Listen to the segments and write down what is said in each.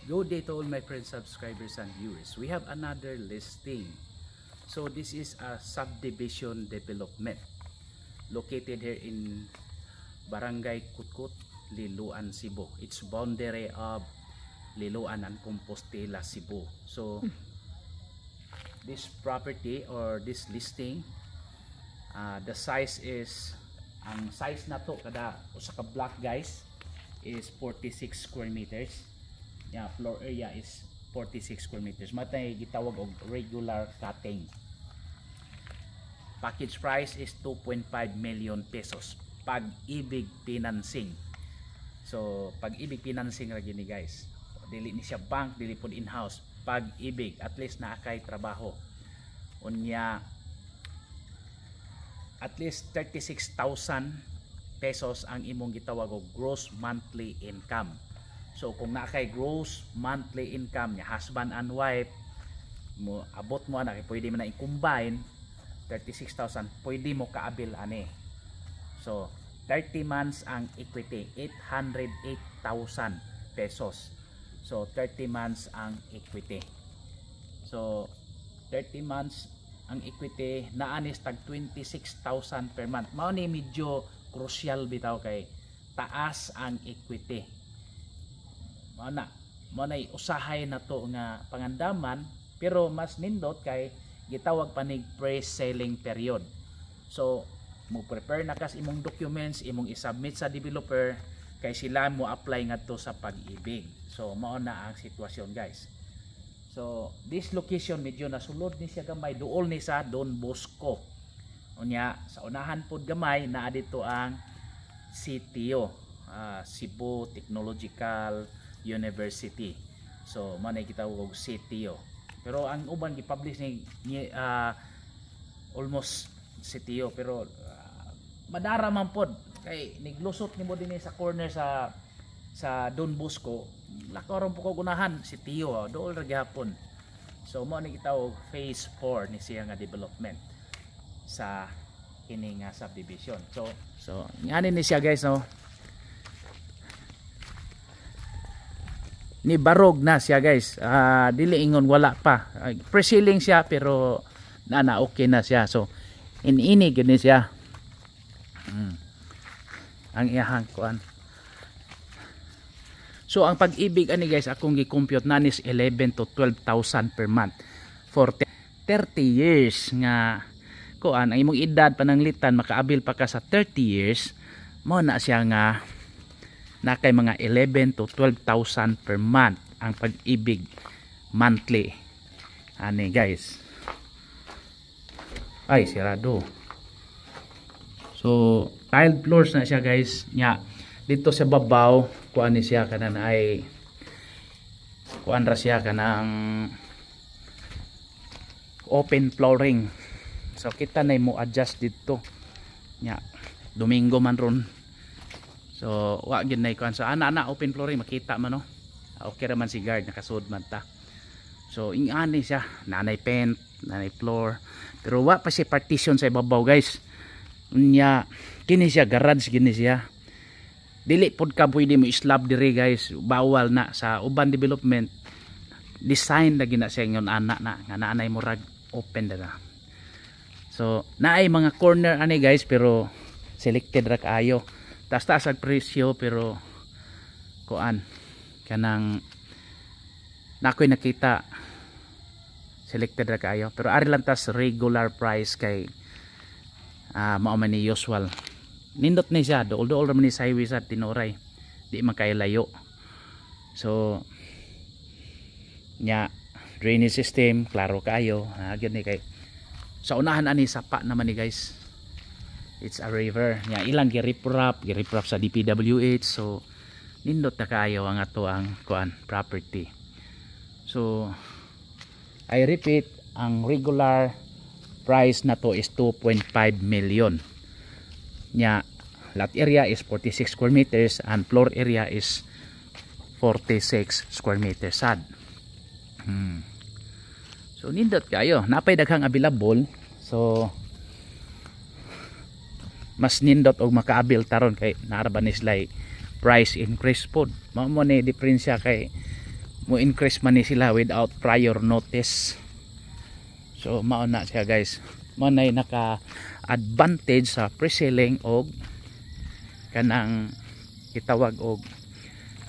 Good day to all my friends, subscribers and viewers. We have another listing. So this is a subdivision development located here in Barangay Kutkut, Liloan, Cebu. It's boundary of Liloan and Compostela, Cebu. So this property or this listing, the size is, ang size na to kada usa ka block guys is 46 square meters. Yeah, floor area is 46 square meters. Matay gitawag og regular cutting. Package price is 2.5 million pesos. Pag-ibig financing. So, pag-ibig financing ra gini guys. Dili ni siya bank, dili pud in-house. Pag-ibig, at least naa kay trabaho. Unya at least 36,000 pesos ang imong gitawag og gross monthly income. So kung na kay gross monthly income niya, husband and wife, mo abot mo ana, pwede mo na i-combine 36,000, pwede mo kaabil ani. So 30 months ang equity, 808,000 pesos. So 30 months ang equity. So 30 months ang equity, naanis tag 26,000 per month. Mao ni medyo crucial bitaw kay taas ang equity. Mo na usahay na to nga pangandaman, pero mas nindot kay gitawag panig pre-selling period. So mo prepare na kas imong documents, imong i-submit sa developer kay sila mo apply ngadto sa pag-ibig. So mao na ang sitwasyon guys. So this location medyo nasulod ni siya gamay, duol ni sa Don Bosco. Unya sa unahan pod gamay naa dito ang CTO, Cebu Technological University. So man ay kita og CTO. Pero ang uban gi-publish ni almost CTO, pero madara man pod kay niglusot ni mo dinhi sa corner sa Don Bosco. Lakaron po ko unahan CTO, dool ra gihapon. So mo ni kita og phase 4 ni siya nga development sa kini nga subdivision. So ngani ni siya guys, no. Ni barog na siya guys, dili ingon wala pa, pre-sealing siya pero na okay na siya. So ini gani siya ang iyahang kuan. So ang pag-ibig ani guys, akong gi-compute na is 11 to 12,000 per month for 30 years nga kuan. Ang imong edad pananglitan makaabil pa ka sa 30 years, mo na siya nga na kay mga 11 to 12,000 per month ang pag-ibig monthly ani guys. Ay sirado. So tiled floors na siya guys nya. Dito sa babaw kuan ni siya kanan ay kuan ra siya kanang open flooring. So kita na mo adjust dito nya. Domingo man ron. So wa gid nay kuan sa ana open flooring makita man, no. Okay ra man si guard nakasud man ta. So ingani siya, nanay paint, nanay floor, pero wa pa si partition sa ibabaw guys. Unya kini siya garage gini siya. Dili pod ka pwede mo slab diri guys, bawal na sa uban development. Design lagi na siya ngon ana na nga naanay mo rag open dara. So naay mga corner ani guys, pero selected ra kaayo. Taas ang presyo pero kuan kanang nakoy nakita selected ra kaayo, pero ari lang tas regular price kay mao man ni usual. Nindot ni siya, dool ra man ni sa highway sa Tinuray, di man kay layo. So nya drainage system klaro kaayo, gyud ni kay sa unahan ani sapa naman ni guys. It's a river nya, ilang giriprap sa DPWH. So nindot na kaayo ang ato ang kuan property. So I repeat, ang regular price na to is 2.5 million nya. Lot area is 46 square meters and floor area is 46 square meters sad. So nindot kayo, napay daghang available. So mas nindot og makaabil taron kay naaraban ni sila price increase pod. Mao mo ni diferensya kay mo increase man ni sila without prior notice. So mao na siya guys, mao na naka advantage sa pre-selling og kanang gitawag og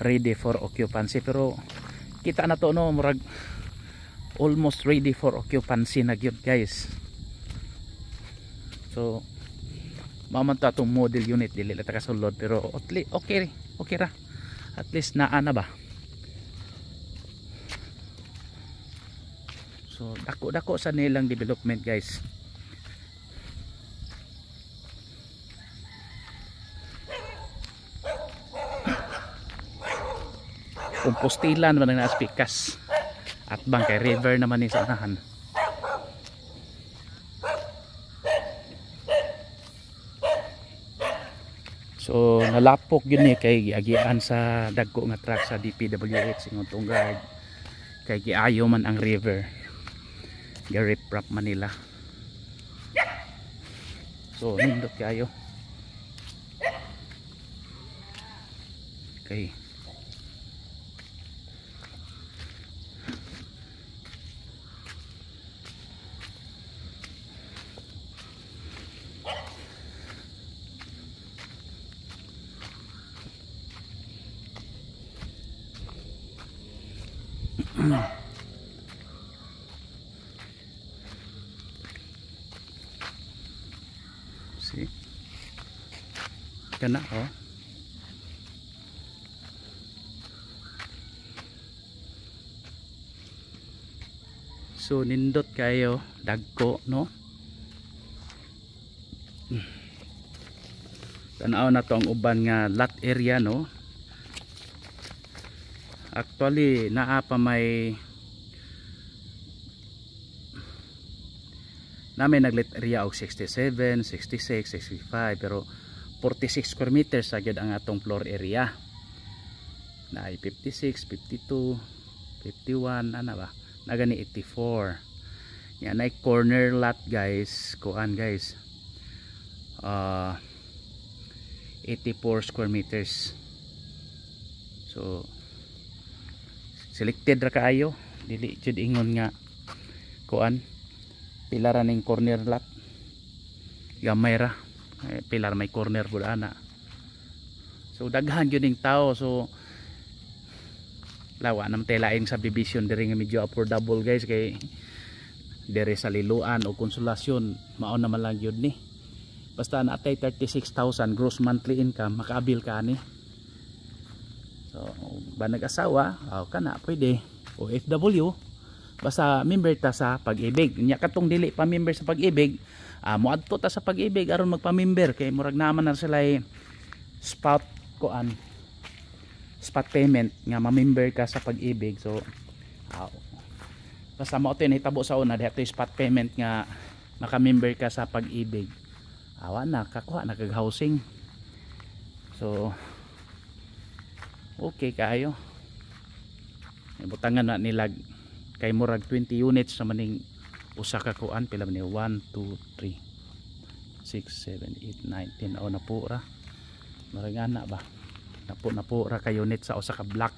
ready for occupancy. Pero kita na to no, murag almost ready for occupancy na gyud guys. So maman to atong model unit, dili la ta kasulod, pero okay ra, at least naa na ba. So dako sa nilang development guys. Compostilan man ang naaspikas at bangkay river naman ni sa unahan. So nalapok yun kay giagian sa dagko nga truck sa DPWH ingon tunggad kay giayo man ang river, gi-riprap man nila. So nindot kayo. Okay. See? Kana oh. So nindot kayo dagko no. Tanaw na to ang uban nga lot area no. Actually naa pa may namin naglit area og 67, 66, 65, pero 46 square meters agad ang atong floor area. Na ay 56, 52, 51 ana ba? Nagani 84. Yan ay corner lot guys, kuan guys. 84 square meters. So selected ra kaayo, dili jud ingon nga kuan pilar ning corner lot gamay ra, pilar may corner pud ana. So daghan gyud ning tao, so lawa nam telaing subdivision diri nga medyo affordable guys, kay diri sa Liloan o Konsolasyon mao naman lang gyud ni. Basta naatay 36,000 gross monthly income makaabil ka ni. So ba nag-asawa, kana pwede. O FW, basta member ta sa Pag-ibig. Nya katong dili pa member sa Pag-ibig, moadto ta sa Pag-ibig aron magpa-member, kay murag naman na sila spot payment nga ma-member ka sa Pag-ibig. So basta mo ito nahitabo sa una, dito spot payment nga maka-member ka sa Pag-ibig, awa na kakuha na kag housing. So okay kayo, ibutangan na nilag kay murag 20 units naman ning usa ka kuan, pila man ni 1 2 3 6 7 8 9 10 na po ra murag ana ba, na po ra ka unit sa usa ka block.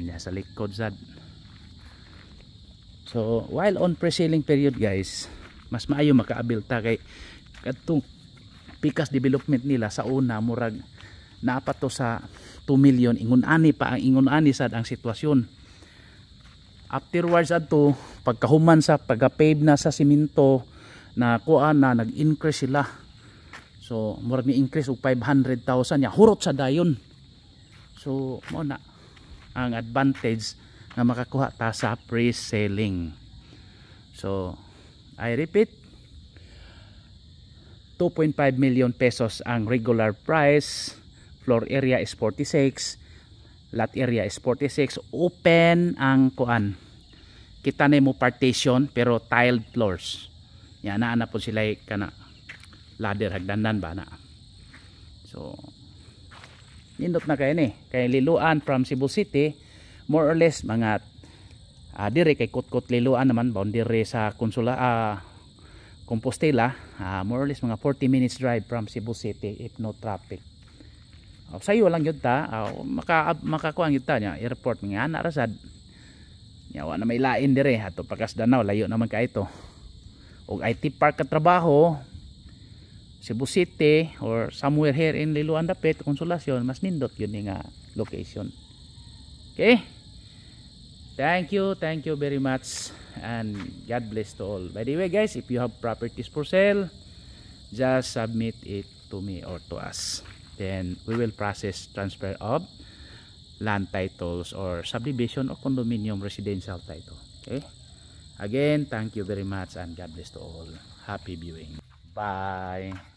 Ya sa likod sad. So while on pre-selling period guys, mas maayo makaabil ta kay kadtong pikas development nila sa una murag naapat to sa 2 million, ingon ani pa ang ingon ani sad ang sitwasyon. Afterwards adto pagkahuman sa pagka-pave na sa simento na kuan na nag-increase sila. So murag ni increase og 500,000 ya hurot sa dayon. So mo na ang advantage na makakuha ta sa pre-selling. So I repeat, 2.5 million pesos ang regular price. Floor area is 46, lot area is 46, open ang kuan, kita na mo partition pero tiled floors. Yan na po sila kana ladder hagdanan ba na. So nindot na kayo ni kay Liloan from Cebu City, more or less mga dire kay Kutkot Liloan naman boundary sa Compostela, more or less mga 40 minutes drive from Cebu City if no traffic. Sayo lang yun ta, makakuha yun ta niya, airport nga anak rasad. Yawa na may lain dire, ato Pagkasdanaw, layo naman ka ito. O IT park ka trabaho, Cebu City, or somewhere here in Liloan Dapit, Konsolasyon, mas nindot yun nga location. Okay? Thank you very much, and God bless to all. By the way guys, if you have properties for sale, just submit it to me or to us. Then we will process transfer of land titles or subdivision or condominium residential title. Okay? Again, thank you very much and God bless to all. Happy viewing. Bye.